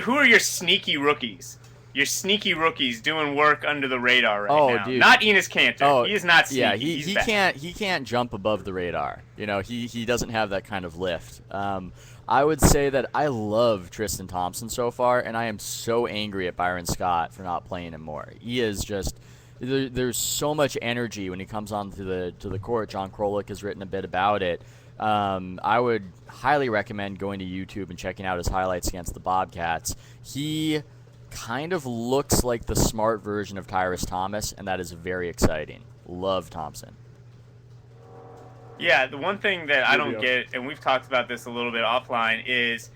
who are your sneaky rookies? Your sneaky rookies doing work under the radar right Oh, now. dude. Not Enes Kanter. Oh, He is not yeah. sneaky. He's bad. He can't jump above the radar. He doesn't have that kind of lift. I would say that I love Tristan Thompson so far, and I am so angry at Byron Scott for not playing him more. He is just there's so much energy when he comes onto the court. John Krolik has written a bit about it. I would highly recommend going to YouTube and checking out his highlights against the Bobcats. He kind of looks like the smart version of Tyrus Thomas, and that is very exciting. Love Thompson. Yeah, the one thing that I don't get, and we've talked about this a little bit offline, is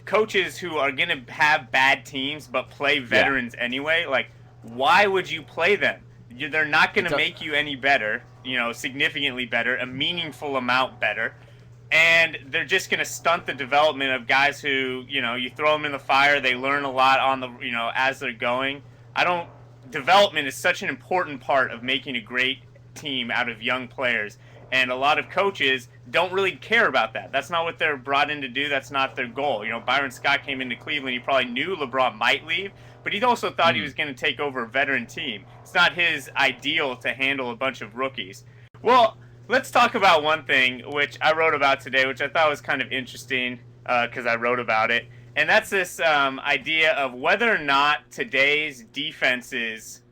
coaches who are going to have bad teams but play veterans anyway. Like, why would you play them? They're not going to make you any better, significantly better, a meaningful amount better. And they're just going to stunt the development of guys who, you throw them in the fire, they learn a lot on the, as they're going. Development is such an important part of making a great team out of young players. And a lot of coaches don't really care about that. That's not what they're brought in to do. That's not their goal. Byron Scott came into Cleveland. He probably knew LeBron might leave, but he also thought he was going to take over a veteran team. It's not his ideal to handle a bunch of rookies. Well, let's talk about one thing, which I wrote about today, which I thought was kind of interesting because I wrote about it. And that's this idea of whether or not today's defenses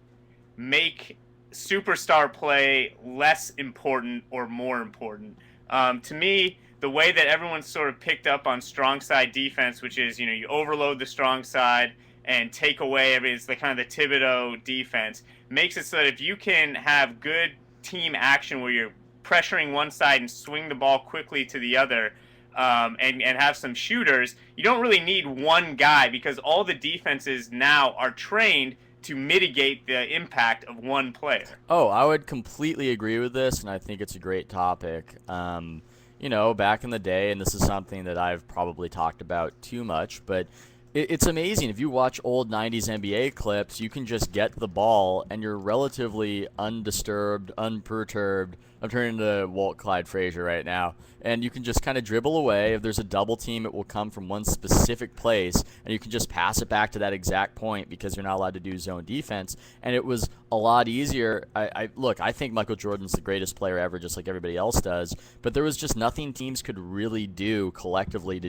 make superstar play less important or more important. To me, the way that everyone's sort of picked up on strong side defense, which is, you overload the strong side and take away it's the kind of the Thibodeau defense, makes it so that if you can have good team action where you're pressuring one side and swing the ball quickly to the other, and have some shooters, you don't really need one guy because all the defenses now are trained to mitigate the impact of one player. Oh, I would completely agree with this, and I think it's a great topic. Back in the day, and this is something that I've probably talked about too much, but it's amazing. If you watch old 90s NBA clips, you can just get the ball, and you're relatively undisturbed, unperturbed. I'm turning to Walt Clyde Frazier right now. And you can just kind of dribble away. If there's a double team, it will come from one specific place, and you can just pass it back to that exact point because you're not allowed to do zone defense. And it was a lot easier. I think Michael Jordan's the greatest player ever, just like everybody else does. But there was just nothing teams could really do collectively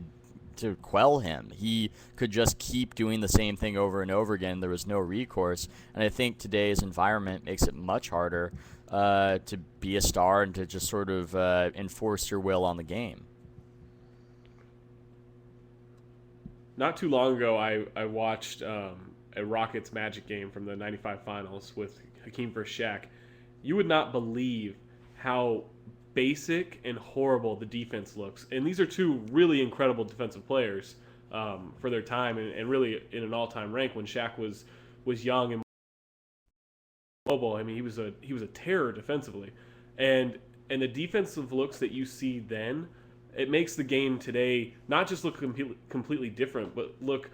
to quell him. He could just keep doing the same thing over and over again. There was no recourse. And I think today's environment makes it much harder to be a star and to just sort of enforce your will on the game. Not too long ago, I watched a Rockets Magic game from the 95 finals with Hakeem versus Shaq. You would not believe how basic and horrible the defense looks. And these are two really incredible defensive players for their time and really in an all-time rank when Shaq was young and mobile. I mean, he was a terror defensively. And the defensive looks that you see then, it makes the game today not just look completely different, but look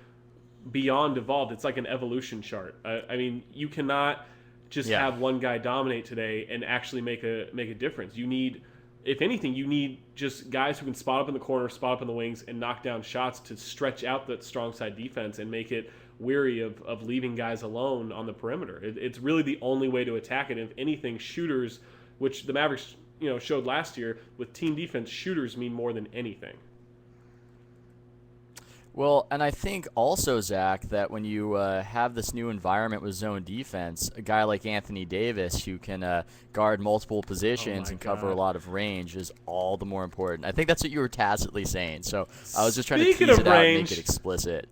beyond evolved. It's like an evolution chart. I mean, you cannot just have one guy dominate today and actually make a difference. You need, if anything, you need just guys who can spot up in the corner, spot up in the wings, and knock down shots to stretch out that strong side defense and make it weary of leaving guys alone on the perimeter. It's really the only way to attack it. If anything, shooters, which the Mavericks showed last year, with team defense, shooters mean more than anything. Well, and I think also, Zach, that when you have this new environment with zone defense, a guy like Anthony Davis who can guard multiple positions and cover a lot of range is all the more important. I think that's what you were tacitly saying. So I was just trying to tease it out and make it explicit.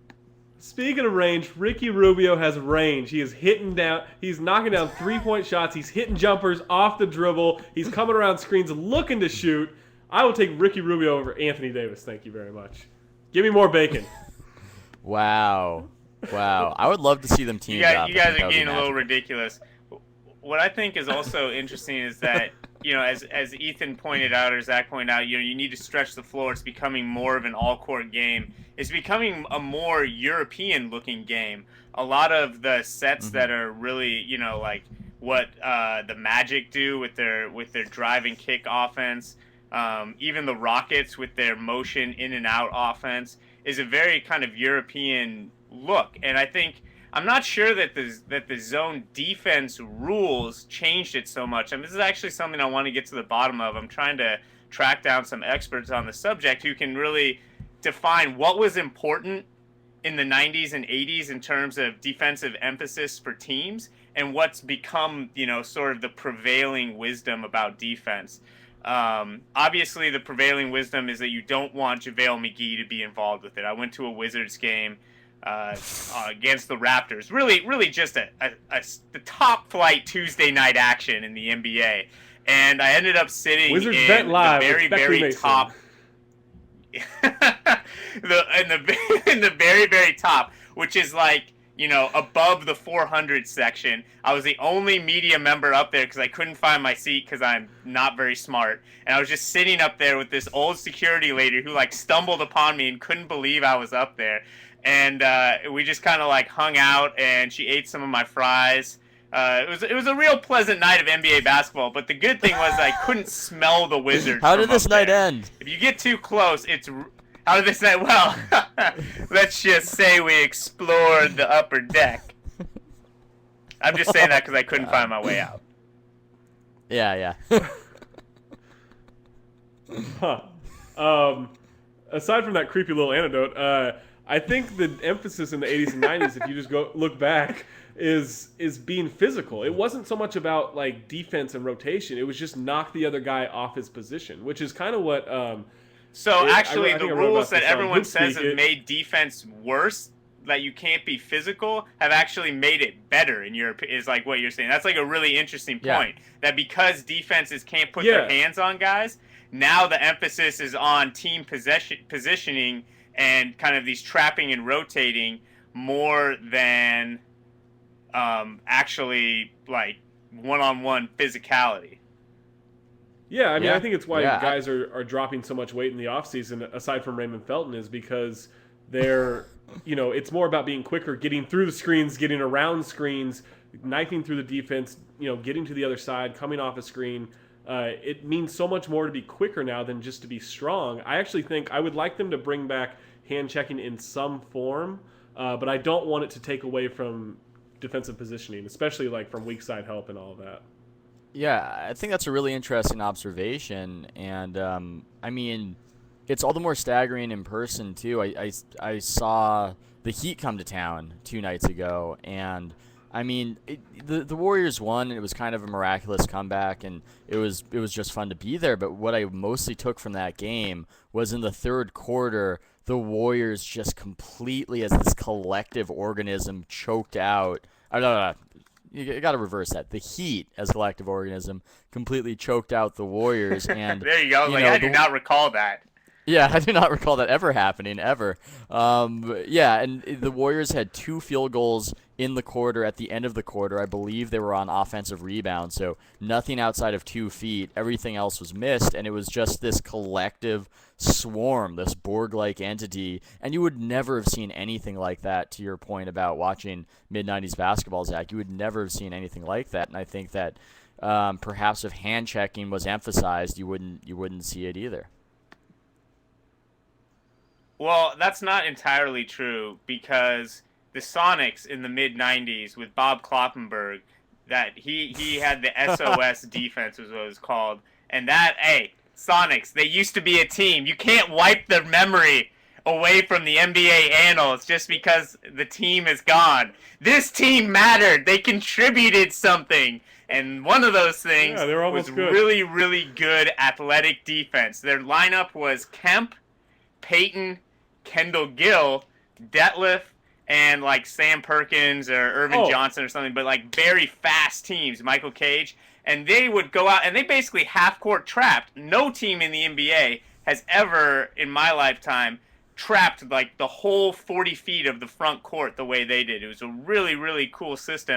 Speaking of range, Ricky Rubio has range. He is he's knocking down three-point shots. He's hitting jumpers off the dribble. He's coming around screens looking to shoot. I will take Ricky Rubio over Anthony Davis. Thank you very much. Give me more bacon. Wow. I would love to see them team up. You guys are getting a little ridiculous. What I think is also interesting is that, as Ethan pointed out or Zach pointed out, you need to stretch the floor. It's becoming more of an all-court game. It's becoming a more European-looking game. A lot of the sets that are really, like what the Magic do with their drive and kick offense, even the Rockets with their motion in and out offense, is a very kind of European look. And I think I'm not sure that the zone defense rules changed it so much. I mean, this is actually something I want to get to the bottom of. I'm trying to track down some experts on the subject who can really define what was important in the 90s and 80s in terms of defensive emphasis for teams and what's become, sort of the prevailing wisdom about defense. Obviously, the prevailing wisdom is that you don't want JaVale McGee to be involved with it. I went to a Wizards game against the Raptors. Really just the top flight Tuesday night action in the NBA. And I ended up sitting Wizards in Bet Live the very, with Beckley very Mason. top. in the very, very top, which is like, above the 400 section. I was the only media member up there because I couldn't find my seat because I'm not very smart. And I was just sitting up there with this old security lady who like stumbled upon me and couldn't believe I was up there. And we just kind of like hung out, and she ate some of my fries. It was a real pleasant night of NBA basketball, but the good thing was I couldn't smell the Wizards. How did this night end? If you get too close, how did this night? Well, let's just say we explored the upper deck. I'm just saying that because I couldn't find my way out. Yeah. Huh. Aside from that creepy little anecdote, I think the emphasis in the 80s and 90s, if you just go look back, is being physical. It wasn't so much about like defense and rotation. It was just knock the other guy off his position, which is kind of what. Actually, the rules that everyone HoopSpeak, says have made defense worse, that you can't be physical, have actually made it better in Europe. Is like what you're saying. That's like a really interesting point. Yeah. That because defenses can't put their hands on guys, now the emphasis is on team positioning and kind of these trapping and rotating more than actually like one-on-one physicality. Yeah, I mean, Yeah. I think it's why Yeah. guys are dropping so much weight in the offseason, aside from Raymond Felton, is because they're, it's more about being quicker, getting through the screens, getting around screens, knifing through the defense, getting to the other side, coming off a screen. It means so much more to be quicker now than just to be strong. I actually think I would like them to bring back hand checking in some form, but I don't want it to take away from defensive positioning, especially like from weak side help and all of that. Yeah, I think that's a really interesting observation, and I mean, it's all the more staggering in person too. I saw the Heat come to town 2 nights ago, and I mean, the Warriors won. It was kind of a miraculous comeback, and it was just fun to be there. But what I mostly took from that game was in the third quarter, the Warriors just completely, as this collective organism, choked out. No. You got to reverse that. The Heat, as a collective organism, completely choked out the Warriors. And There you go. I do not recall that. Yeah, I do not recall that ever happening, ever. Yeah, and the Warriors had 2 field goals in the quarter at the end of the quarter. I believe they were on offensive rebound, so nothing outside of 2 feet. Everything else was missed, and it was just this collective swarm, this Borg-like entity, and you would never have seen anything like that, to your point about watching mid-90s basketball, Zach. You would never have seen anything like that, and I think that perhaps if hand-checking was emphasized, you wouldn't see it either. Well, that's not entirely true because the Sonics in the mid-90s with Bob Kloppenberg, that he had the SOS defense was what it was called. And that, hey, Sonics, they used to be a team. You can't wipe their memory away from the NBA annals just because the team is gone. This team mattered. They contributed something. And one of those things was good. really, really good athletic defense. Their lineup was Kemp, Peyton, Kendall Gill, Detlef, and like Sam Perkins or Irvin Johnson or something, but like very fast teams, Michael Cage. And they would go out and they basically half-court trapped. No team in the NBA has ever, in my lifetime, trapped like the whole 40 feet of the front court the way they did. It was a really, really cool system.